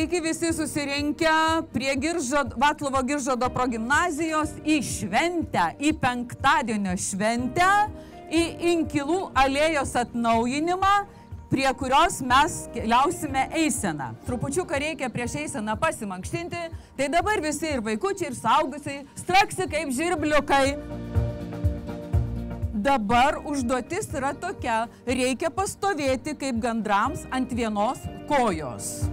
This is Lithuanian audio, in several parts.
Sveiki visi susirinkę prie Vaclovo Giržado progimnazijos į šventę, į penktadienio šventę, į Inkilų alėjos atnaujinimą, prie kurios mes keliausime eiseną. Trupučiuką reikia prieš eiseną pasimankštinti, tai dabar visi ir vaikučiai, ir suaugusiai straksi kaip žirbliukai. Dabar užduotis yra tokia, reikia pastovėti kaip gandrams ant vienos kojos.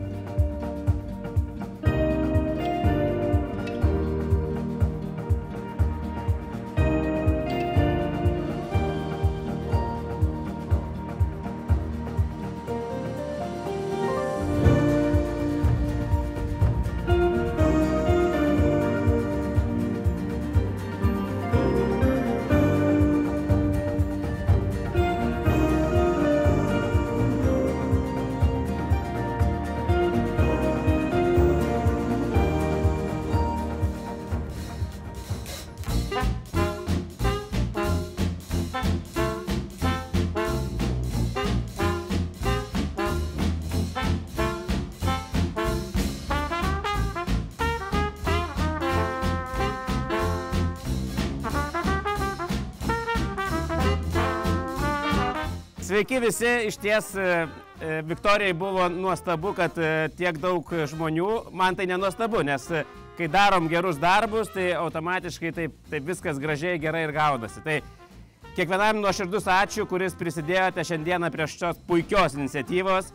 Sveiki visi, iš ties Viktorijai buvo nuostabu, kad tiek daug žmonių, man tai nenuostabu, nes kai darom gerus darbus, tai automatiškai taip viskas gražiai, gerai ir gaunasi. Tai kiekvienam nuoširdus ačiū, kuris prisidėjote šiandieną prie šios puikios iniciatyvos,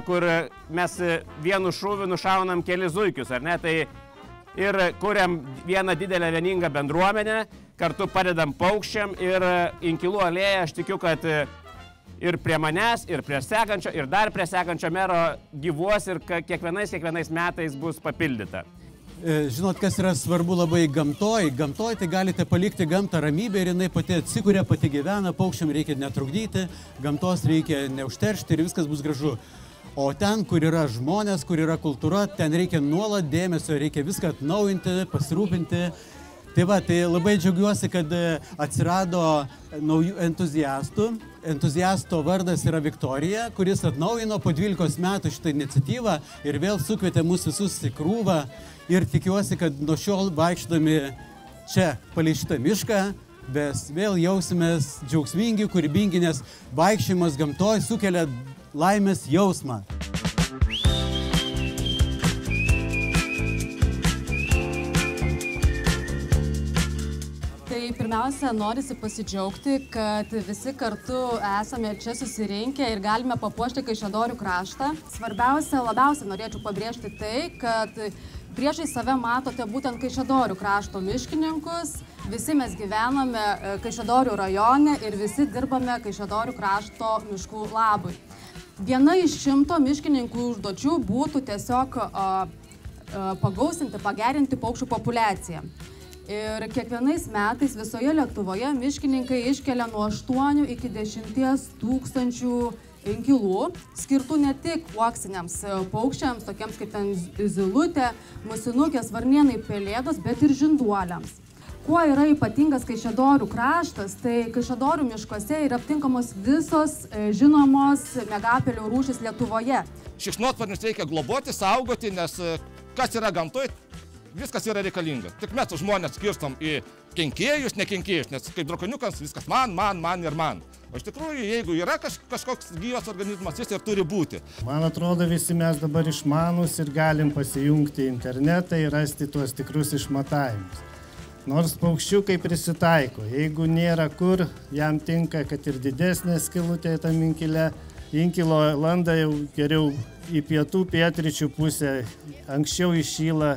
kur mes vienu šūviu nušaunam kelis zuikius, ar ne? Tai ir kuriam vieną didelę vieningą bendruomenę, kartu padedam paukščiam ir Inkilų alėja, aš tikiu, kad ir prie manęs, ir prie sekančio, ir dar prie sekančio mero gyvuos ir kiekvienais metais bus papildyta. Žinot, kas yra svarbu labai gamtoj. Gamtoj tai galite palikti gamtą ramybę ir jinai pati atsikuria, pati gyvena, paukščiam reikia netrukdyti, gamtos reikia neužteršti ir viskas bus gražu. O ten, kur yra žmonės, kur yra kultūra, ten reikia nuolat dėmesio, reikia viską atnaujinti, pasirūpinti. Tai va, tai labai džiaugiuosi, kad atsirado naujų entuziastų. Entuziasto vardas yra Viktorija, kuris atnaujino po 12 metų šitą iniciatyvą ir vėl sukvietė mus visus į krūvą. Ir tikiuosi, kad nuo šiol vaikščiodami čia palei šitą mišką, mes vėl jausimės džiaugsmingi, kūrybingi, nes vaikščiojimas gamtoj sukelia laimės jausmą. Pirmiausia, norisi pasidžiaugti, kad visi kartu esame čia susirinkę ir galime papuošti Kaišiadorių kraštą. Svarbiausia, labiausiai norėčiau pabrėžti tai, kad priešai save matote būtent Kaišiadorių krašto miškininkus. Visi mes gyvename Kaišiadorių rajone ir visi dirbame Kaišiadorių krašto miškų labui. Viena iš 100 miškininkų užduočių būtų tiesiog pagausinti, pagerinti paukščių populiaciją. Ir kiekvienais metais visoje Lietuvoje miškininkai iškelia nuo 8 iki 10 tūkstančių inkilų, skirtų ne tik uoksiniams paukščiams, tokiems kaip ten zylutė, musinukės, varnėnai, pelėdos, bet ir žinduoliams. Kuo yra ypatingas Kaišiadorių kraštas, tai Kaišiadorių miškuose yra aptinkamos visos žinomos miegapelių rūšys Lietuvoje. Šikšnosparnius reikia globoti, saugoti, nes kas yra gamtoje, viskas yra reikalinga. Tik mes žmonės skirstom į kenkėjus, nekenkėjus, nes kaip drakoniukas viskas man ir man. O iš tikrųjų, jeigu yra kažkoks gyvas organizmas, jis ir turi būti. Man atrodo, visi mes dabar išmanūs ir galim pasijungti internetą ir rasti tuos tikrus išmatavimus. Nors paukščiukai prisitaiko, jeigu nėra kur, jam tinka, kad ir didesnė skylutė tam inkile. Inkilo landa jau geriau į pietų, pietryčių pusę, anksčiau įšyla.